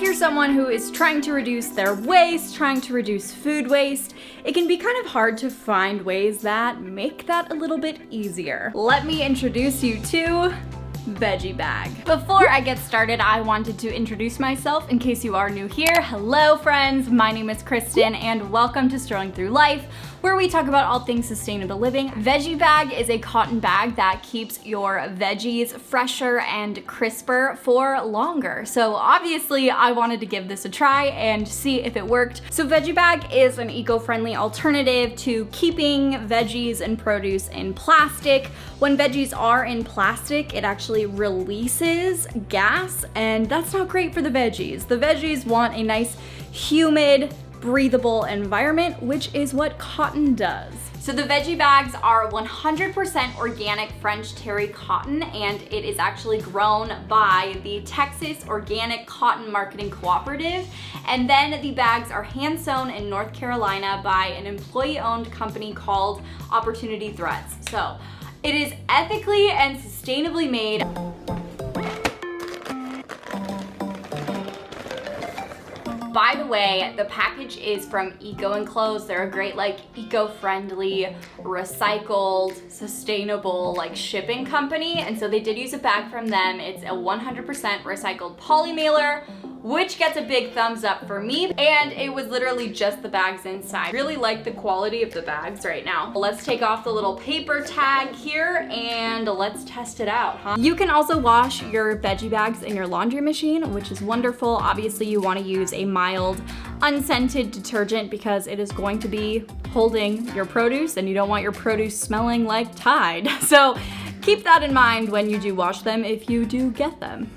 If you're someone who is trying to reduce their waste, trying to reduce food waste, it can be kind of hard to find ways that make that a little bit easier. Let me introduce you to Veggie Bag. Before I get started, I wanted to introduce myself in case you are new here. Hello friends, my name is Kristen and welcome to Strolling Through Life, where we talk about all things sustainable living. Veggie Bag is a cotton bag that keeps your veggies fresher and crisper for longer. So obviously I wanted to give this a try and see if it worked. So Veggie Bag is an eco-friendly alternative to keeping veggies and produce in plastic. When veggies are in plastic, it actually releases gas, and that's not great for the veggies. The veggies want a nice, humid, breathable environment, which is what cotton does. So the Veggie Bags are 100% organic French terry cotton, and it is actually grown by the Texas Organic Cotton Marketing Cooperative. And then the bags are hand sewn in North Carolina by an employee-owned company called Opportunity Threads. So it is ethically and sustainably made. By the way, the package is from Eco Enclosed. They're a great, eco-friendly, recycled, sustainable, shipping company. And so they did use a bag from them. It's a 100% recycled poly mailer, which gets a big thumbs up for me. And it was literally just the bags inside. Really like the quality of the bags right now. Let's take off the little paper tag here and let's test it out, huh? You can also wash your veggie bags in your laundry machine, which is wonderful. Obviously you want to use a mild, unscented detergent because it is going to be holding your produce and you don't want your produce smelling like Tide. So keep that in mind when you do wash them if you do get them.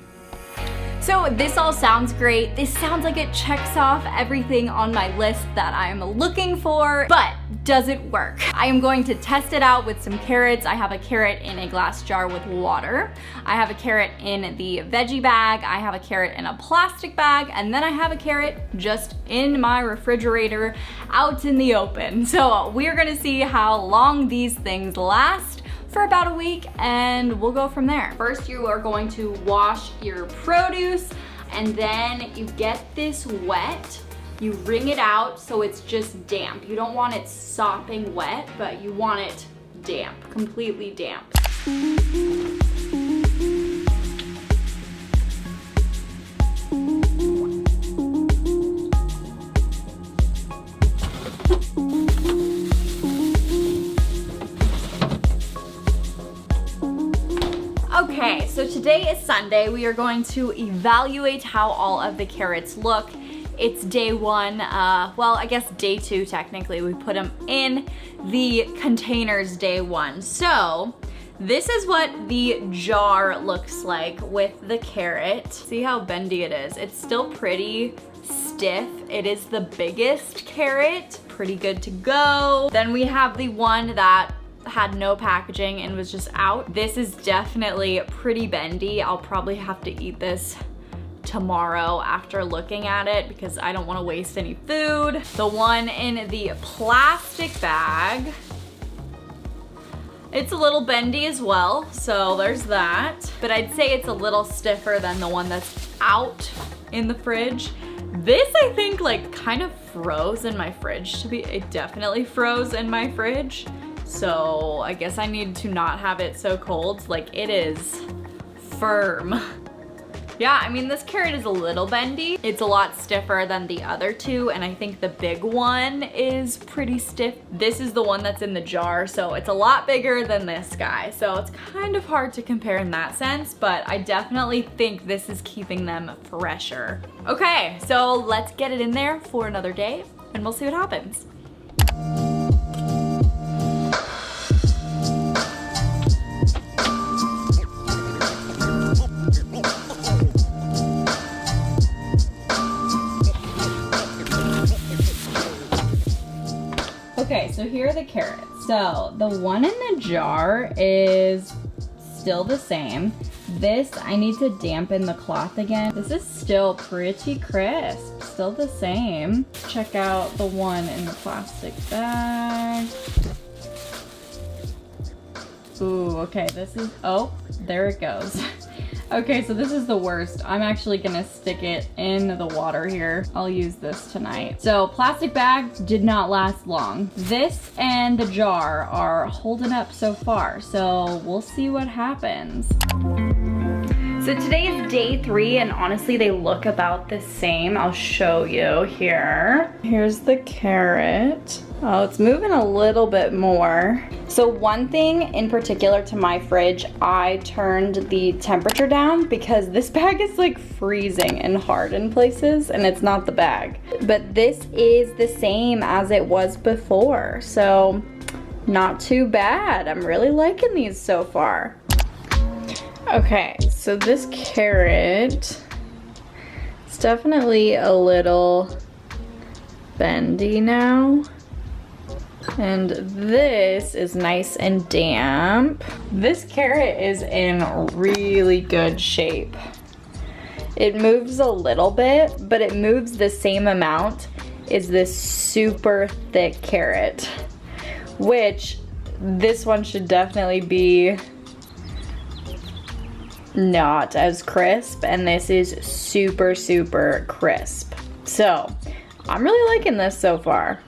So this all sounds great. This sounds like it checks off everything on my list that I'm looking for, but does it work? I am going to test it out with some carrots. I have a carrot in a glass jar with water. I have a carrot in the veggie bag. I have a carrot in a plastic bag, and then I have a carrot just in my refrigerator out in the open. So we're gonna see how long these things last for about a week, and we'll go from there. First, you are going to wash your produce, and then you get this wet. You wring it out so it's just damp. You don't want it sopping wet, but you want it damp, completely damp. Okay, so today is Sunday. We are going to evaluate how all of the carrots look. It's day one, well, I guess day two technically. We put them in the containers day one. So this is what the jar looks like with the carrot. See how bendy it is? It's still pretty stiff. It is the biggest carrot, pretty good to go. Then we have the one that had no packaging and was just out. This is definitely pretty bendy. I'll probably have to eat this tomorrow after looking at it because I don't want to waste any food. The one in the plastic bag, it's a little bendy as well, so there's that. But I'd say it's a little stiffer than the one that's out in the fridge. This, I think, kind of froze in my fridge. It definitely froze in my fridge. So I guess I need to not have it so cold. It is firm. Yeah, I mean, this carrot is a little bendy. It's a lot stiffer than the other two, and I think the big one is pretty stiff. This is the one that's in the jar, so it's a lot bigger than this guy. So it's kind of hard to compare in that sense, but I definitely think this is keeping them fresher. Okay, so let's get it in there for another day, and we'll see what happens. Okay, so here are the carrots. So the one in the jar is still the same. This, I need to dampen the cloth again. This is still pretty crisp, still the same. Check out the one in the plastic bag. Ooh, okay, this is, oh, there it goes. Okay, so this is the worst. I'm actually gonna stick it in the water here. I'll use this tonight. So plastic bags did not last long. This and the jar are holding up so far, so we'll see what happens. So today is day 3, and honestly they look about the same. I'll show you here. Here's the carrot. Oh, it's moving a little bit more. So one thing in particular to my fridge, I turned the temperature down because this bag is like freezing and hard in places, and it's not the bag. But this is the same as it was before, so not too bad. I'm really liking these so far. Okay, so this carrot, it's definitely a little bendy now. And this is nice and damp. This carrot is in really good shape. It moves a little bit, but it moves the same amount as this super thick carrot, which this one should definitely be not as crisp, and this is super, super crisp. So I'm really liking this so far.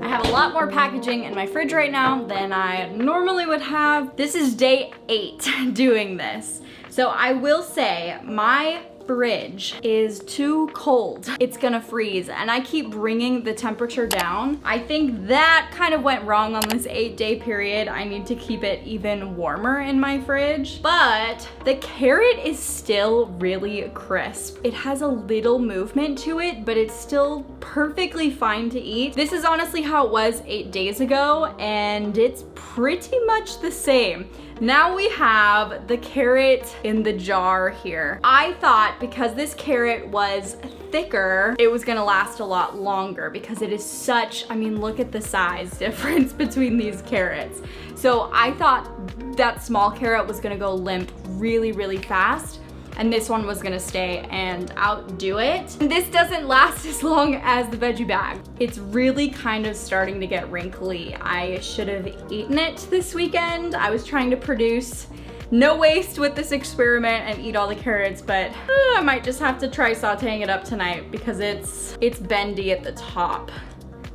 I have a lot more packaging in my fridge right now than I normally would have. This is day 8 doing this. So I will say my fridge is too cold. It's gonna freeze, and I keep bringing the temperature down. I think that kind of went wrong on this 8-day period. I need to keep it even warmer in my fridge. But the carrot is still really crisp. It has a little movement to it, but it's still perfectly fine to eat. This is honestly how it was 8 days ago, and it's pretty much the same. Now we have the carrot in the jar here. I thought because this carrot was thicker, it was gonna last a lot longer because it is such, I mean, look at the size difference between these carrots. So I thought that small carrot was gonna go limp really, really fast, and this one was gonna stay and outdo it. This doesn't last as long as the veggie bag. It's really kind of starting to get wrinkly. I should have eaten it this weekend. I was trying to produce no waste with this experiment and eat all the carrots, but I might just have to try sauteing it up tonight because it's bendy at the top,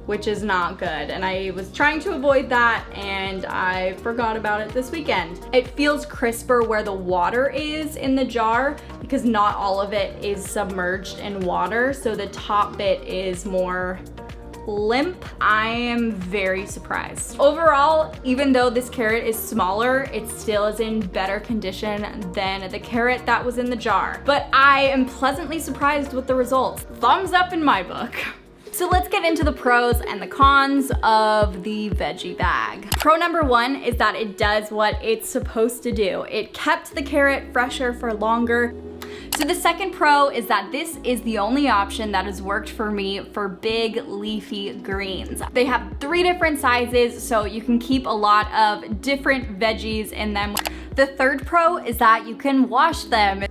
which is not good. And I was trying to avoid that, and I forgot about it this weekend. It feels crisper where the water is in the jar because not all of it is submerged in water, so the top bit is more limp. I am very surprised. Overall, even though this carrot is smaller, it still is in better condition than the carrot that was in the jar. But I am pleasantly surprised with the results. Thumbs up in my book. So let's get into the pros and the cons of the veggie bag. Pro number 1 is that it does what it's supposed to do. It kept the carrot fresher for longer. So the second pro is that this is the only option that has worked for me for big leafy greens. They have 3 different sizes, so you can keep a lot of different veggies in them. The third pro is that you can wash them.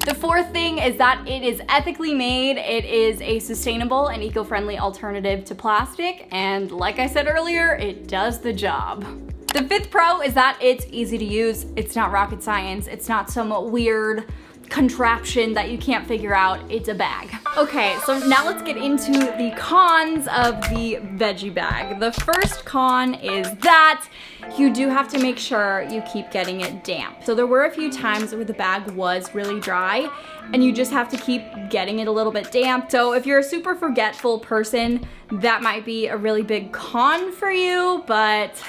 The fourth thing is that it is ethically made. It is a sustainable and eco-friendly alternative to plastic, and like I said earlier, it does the job. The fifth pro is that it's easy to use. It's not rocket science. It's not some weird contraption that you can't figure out. It's a bag. Okay, so now let's get into the cons of the veggie bag. The first con is that you do have to make sure you keep getting it damp. So there were a few times where the bag was really dry, and you just have to keep getting it a little bit damp. So if you're a super forgetful person, that might be a really big con for you, but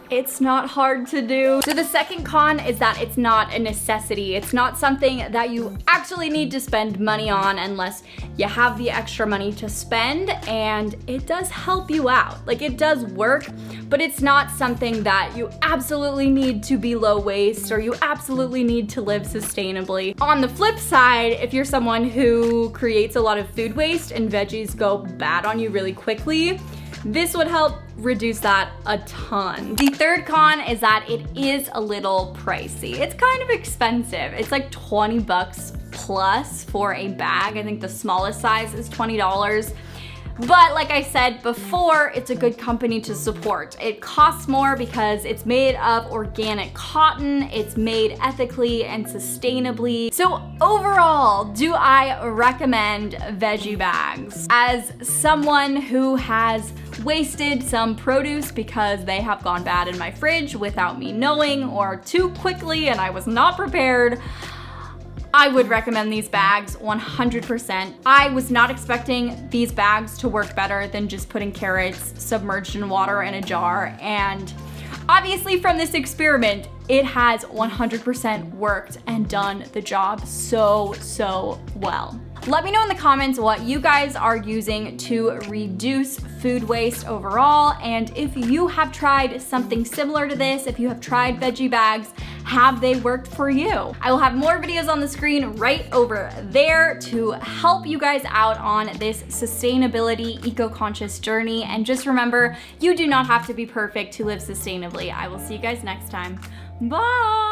it's not hard to do. So the second con is that it's not a necessity. It's not something that you actually need to spend money on unless you have the extra money to spend, and it does help you out. Like, it does work, but it's not something that you absolutely need to be low waste or you absolutely need to live sustainably. On the flip side, if you're someone who creates a lot of food waste and veggies go bad on you really quickly, this would help reduce that a ton. The third con is that it is a little pricey. It's kind of expensive. It's like 20 bucks plus for a bag. I think the smallest size is $20. But like I said before, it's a good company to support. It costs more because it's made of organic cotton, it's made ethically and sustainably. So overall, do I recommend Veggie Bags? As someone who has wasted some produce because they have gone bad in my fridge without me knowing or too quickly and I was not prepared, I would recommend these bags 100%. I was not expecting these bags to work better than just putting carrots submerged in water in a jar, and obviously from this experiment, it has 100% worked and done the job so well. Let me know in the comments what you guys are using to reduce food waste overall, and if you have tried something similar to this, if you have tried Veggie Bags, have they worked for you? I will have more videos on the screen right over there to help you guys out on this sustainability, eco-conscious journey, and just remember, you do not have to be perfect to live sustainably. I will see you guys next time. Bye!